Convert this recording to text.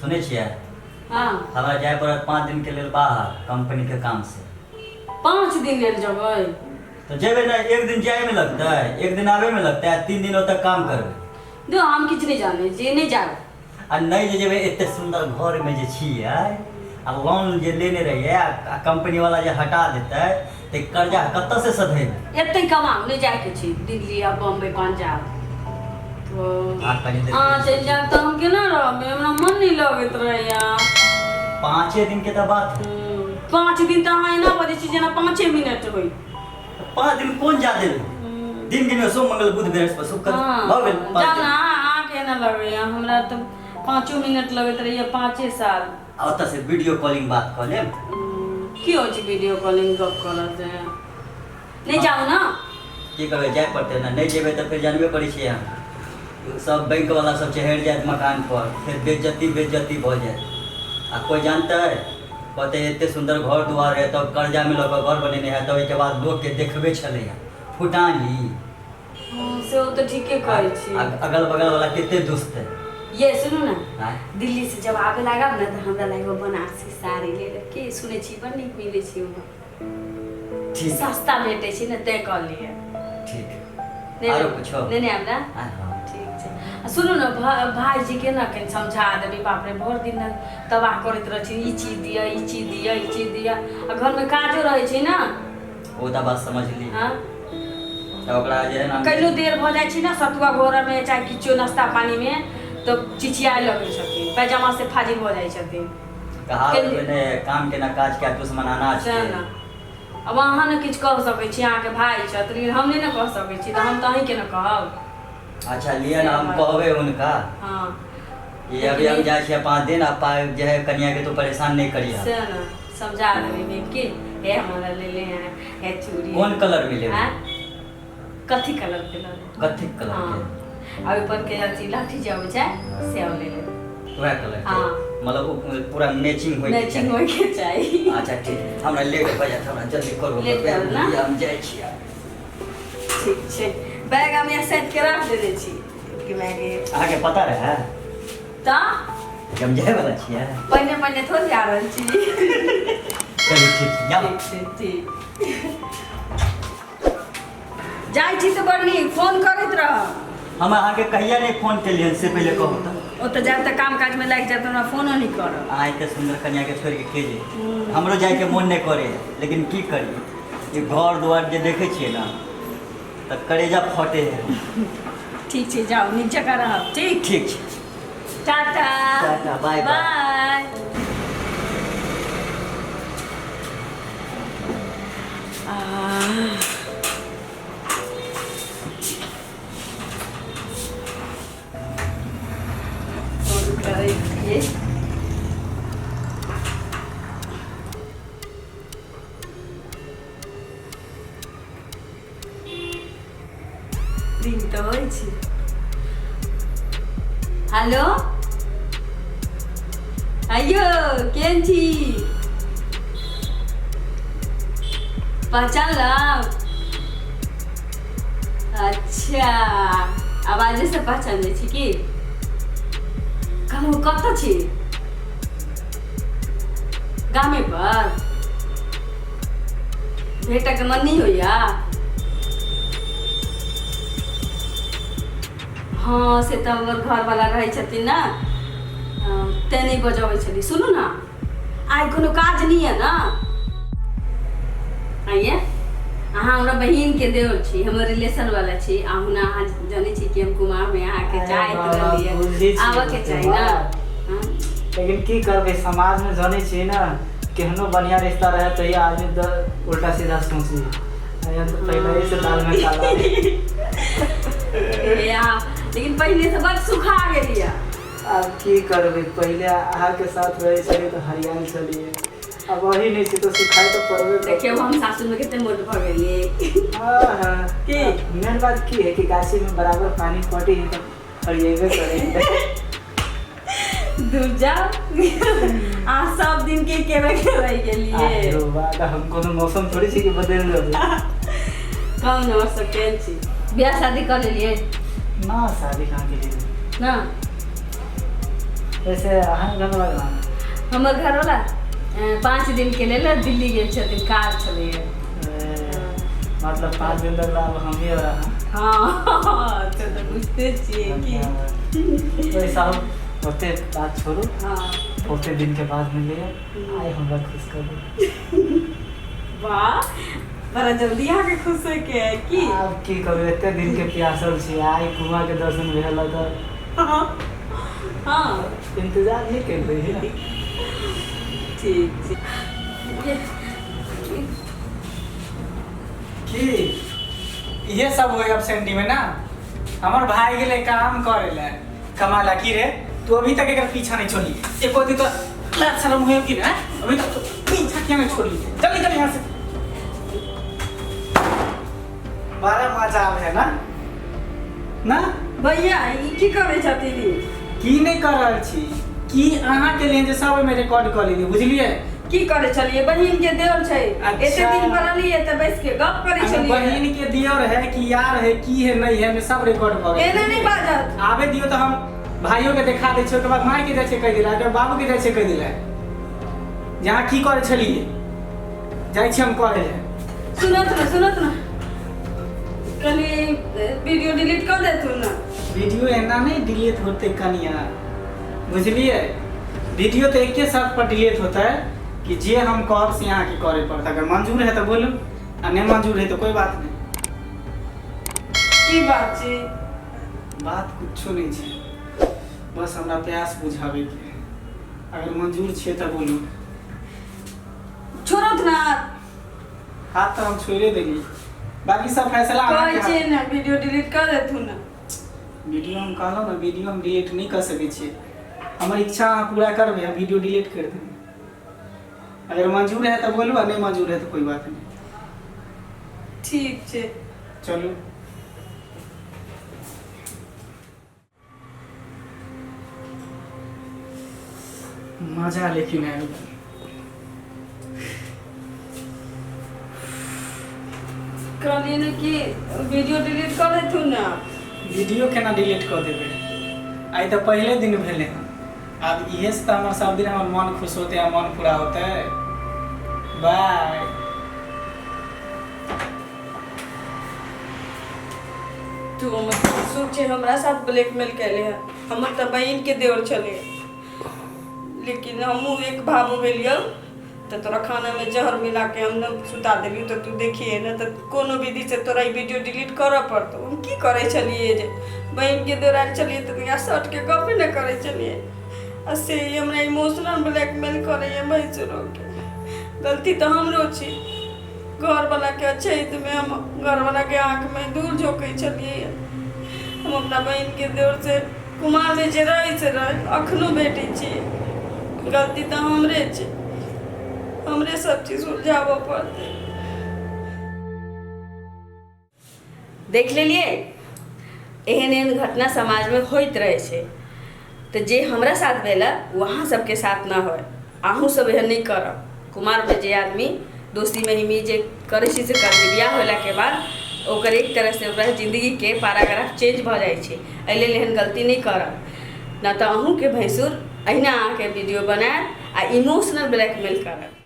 सुने छिए हाँ हमरा जाए पड़त 5 दिन के लिए बाहर कंपनी के काम से। 5 दिन लेल जबै तो जेबे ना, एक दिन जाए में लगता है, एक दिन आवे में लगता है, 3 दिनों तक काम करबे। दो हम किछ नहीं जाने जे नहीं जाओ आ नहीं जे जेबे एते सुंदर घर में जे छिए आ लोन जे लेने रहिए आ कंपनी वाला जे हटा देते तो कर्जा कत्ता से सधेबे। एते कमाऊ नहीं जाए के छी दिल्ली आ बम्बई पंजाब तो चल जाब तो हम केना रहबे, हमरा मन नहीं लगत रहे यार। 5 दिन के तो बात है। 5 दिन तो अहाँ एना बजे छी जेना 5 मिनट होई। 5 दिन कौन जा देबे, दिन गिनबे सोम मंगल बुध बृहस्पति शुक्र भ गेल 5 जाना दिन। आ केना लगे हमरा तो 5 मिनट लगत रहिए 5 साल। आ ओतऽ से वीडियो कॉलिंग बात कऽ लेब। की हो छी वीडियो कॉलिंग गप करत है, नहीं जाऊ ना की करबे, जाए पड़ते ना, नहीं जेबे तो फिर जानबे करै छियै अहाँ सब बैंक वाला सब चढ़ि जाएत मकान पर, फिर बेइज्जती भऽ जाएत। आ कोई जानता है कहते एते सुंदर घर दुआर है तब कर्जा में लऽ घर बनेने है तो ओइके बाद लोग के देखबे छलै फुटानी से वो तो ठीके कहै छी। अगल बगल वाला कितने दोस्त है। ये सुनू ना, दिल्ली से जब आवे लागब ना तो हमरा लागे बनारसी साड़ी ले ले के सुने छी बड़ नीक मिले छी वहाँ, ठीक सस्ता भेटे छी ना तै कह लिए। ठीक आरो कुछो नहीं हमरा ठीक छै। सुनू ना भाई जी के ना कहीं समझा देबी, बाप रे भर दिन तबाह करैत रह छी, ई चीज दिया ई चीज दिया ई चीज दिया, आ घर में काजो रहे छै ना। ओ त बात समझ ली। हां तो ओकरा जे है ना कइलो देर भ जाय छी ना सतुआ घोरा में चाहे किछो नाश्ता पानी में तो चिचिया लगे छथिन, पैजामा से फाजिल हो जाय छथिन। कहा ने काम के ना काज के दुश्मन अनाज के ना। अब अहाँ ने किछ कह सकै छी, अहाँ के भाई छथि लेकिन हम नहीं ना कह सकै छी, तो हम तो अहीं के ना कहब। अच्छा लिए ना हम कहबे उनका। हां ये अभी हम जाय छी 5 दिन आप जे है कन्या के तो परेशान नहीं करिए। से ना समझा देबे कि हे हमरा ले ले हैं हे चूड़ी कौन कलर में लेबे, कथी कलर के ले कथी कलर के अभी पर के अथी लाठी जाओ जाए से ले ले वह कलर के। हां मतलब पूरा मैचिंग होय मैचिंग होय के चाहिए। अच्छा ठीक, हमरा ले के बजा, हमरा जल्दी करू, हम जाय छी। ठीक छै, बैग हम यहाँ सेट के रख देने छी कि मैं के आगे पता रहे ता कि हम जाए वाला छियै। पहले थोड़ी आ रहल छी। चलिए ठीक जाओ। ठीक जाय छी तो बड़ नीक फोन करैत रह। हम अहाँ के कहिया नहीं फोन के लिए से पहले कहू तो। ओ तो जब तक काम काज में लाग जात हमरा फोनो नहीं करब। आ इतने सुंदर कन्या के छोड़ के जे हमरो जाय के मन नहीं करे, लेकिन की करी ये घर द्वार जे देखे छियै ना तो करेजा फटे है। ठीक छै जाओ नीक जगह रहब। ठीक ठीक छै, टाटा टाटा बाय बाय। दिन तो होइ छै। हेलो अयो केहन छी, पहचानलहुँ? अच्छा आवाजे से पहचान लै छी की? कहलहुँ कतऽ छी? गामे पर भेटक के मन नहीं होइया? हाँ से तो हमर घर वाला रहे छथिन ना ते नहीं बजाबै छली। सुनू ना आइ कोनो काज नहीं है ना, आइए अहाँ हमरा बहिन के देवर छी, हमर रिलेशन वाला छी। अहू ना अहाँ जानै छी कि हम कुमार में अहाँ के चाय रहलिए आबऽ के चाही ना। लेकिन की करबे समाज में जानै छी ना केहनो बढ़िया रिश्ता रहे तो ये आदमी उल्टा सीधा सोची पहले ही से दाल में काला। लेकिन पहले से बड़ सुखा गेलिए। अब की करबे पहले अहाँ के साथ रहे छलिए तो हरियाणा चलिए, अब वही नहीं छी तो सुखाए तो पड़बे। देखिए हम सासुर में कितने मोट भ गेलिए। हां की मेन बात की है कि गाछी में बराबर पानी पटी तो हरिएबे करे। दूर जाओ आ सब दिन के केबे के रह गेलिए। अरे बात हम कोनो मौसम थोड़ी छी कि बदल देबे। कौन और सब केहन छी? ब्याह शादी कर लेलिए ना? शादी कहाँ के लिए ना वैसे अहाँ घर लगा हमर घर वाला 5 दिन के लेल दिल्ली गेल छथिन, कार छलै। मतलब 5 दिन तक अब हम ही रहा। हाँ तो बुझते छिए कि वैसा होते बात छोड़ू। हाँ बहुते दिन के बाद मिले आए हमरा खुश कर दो। वाह बड़ा जल्दी आके खुश है के है कि अब की करू, एते दिन के प्यासल छी, आई कुआं के दर्शन भेल त हाँ इंतजार नहीं कर रही है। ठीक कि ये सब हो एब्सेंटी में ना हमार भाई गेले काम करे ले कमाला की रे, तू अभी तक एकर पीछा नहीं छोड़ी। एको दिन तो लाज शर्म हुए कि ना, अभी तक तो पीछा क्यों नहीं छोड़ी। जल्दी जल्दी यहाँ से। बड़ा मजा आवे है ना ना भैया ई की करे छथिन? की नहीं कर रहल छी कि अहाँ के लिए जे सब में रिकॉर्ड कर लेली, बुझलिए? की करे छलिए? बहिन के देवर छै, अच्छा। एते दिन बनलिए त बैस के गप करे अगर छलिए। बहिन के दियर है कि यार है की है नहीं है, मैं सब रिकॉर्ड कर एने नहीं बाजत। आवे दियो तो हम भाइयों के दिखा दै छियै, ओकर बाद माय के जाय छै कह दिला, ओकर बाबू के जाय छै कह दिला। जहाँ की करे छलिए जाय छी हम करे ले। सुनत ना कनी वीडियो डिलीट कर देतु ना। वीडियो एना नहीं डिलीट होते कनिया, बुझलिए? वीडियो तो एक के साथ पर डिलीट होता है कि जे हम कहब से यहाँ के करे पड़ता। अगर मंजूर है तो बोलू, और नहीं मंजूर है तो कोई बात नहीं। की बात छै? बात कुछ नहीं है, बस हमरा प्रयास बुझावे के। अगर मंजूर छे तो बोलू। छोड़त ना हाथ तो हम छोड़े देली, बाकी सब फैसला कहै छै ना वीडियो डिलीट कर देतु ना। वीडियो हम कहलो ना, वीडियो हम डिलीट नहीं कर सके छे। हमर इच्छा अहाँ पूरा करबे, हम वीडियो डिलीट कर देंगे। अगर मंजूर है तो बोलू, और नहीं मंजूर है तो कोई बात नहीं। ठीक छै चलो मजा लेकिन है। कहलिए ना कि वीडियो डिलीट कर देतु ना। वीडियो केना डिलीट कर देबे? आई तो पहले दिन भेले हैं, अब इहे से तो हमार सब दिन हमार मन खुश होते हैं, मन पूरा होता है। बाय। तू सोचे हमरा साथ ब्लैकमेल कैले है। हमर त बहन के देवर चले, लेकिन हमू एक भाव भेलियो तो तोरा खाना में जहर मिला के हम न सुता देलियो। तो तू देखिए ना, तो कोनो विधि से तोरा ई वीडियो डिलीट कर पड़तो। हम की करे छलिए जे बहन के देवर चलिए तो यहाँ सट के गप न करे छलिए। से हमरा इमोशनल ब्लैकमेल करे है भैंसुरो के। गलती तो हमरो छी, घर वाला के अच्छे हित में हम घर वाला के आँख में दूर झोंके छलिए। हम अपना बहन के देवर से कुमार में जे रही से रह अखनो बेटी छी। गलती तो हमरे छी, हमरे सब चीज सुलझाव पड़ते। देख लेलिए, एहन एहन घटना समाज में होइत रहे छे। तो जे हमरा साथ भेला वहाँ सबके साथ ना होय। आहू सब एहन नहीं करब। कुमार में जे आदमी दोस्ती में ही जे करे छी से कर बियाह होला के बाद ओकर एक तरह से ओकरा जिंदगी के पैराग्राफ चेंज भ जाय छे। एले एहन गलती नहीं करब, ना तो अहूँ के भैंसुर अहिना आके वीडियो बनाए आ इमोशनल ब्लैकमेल करब।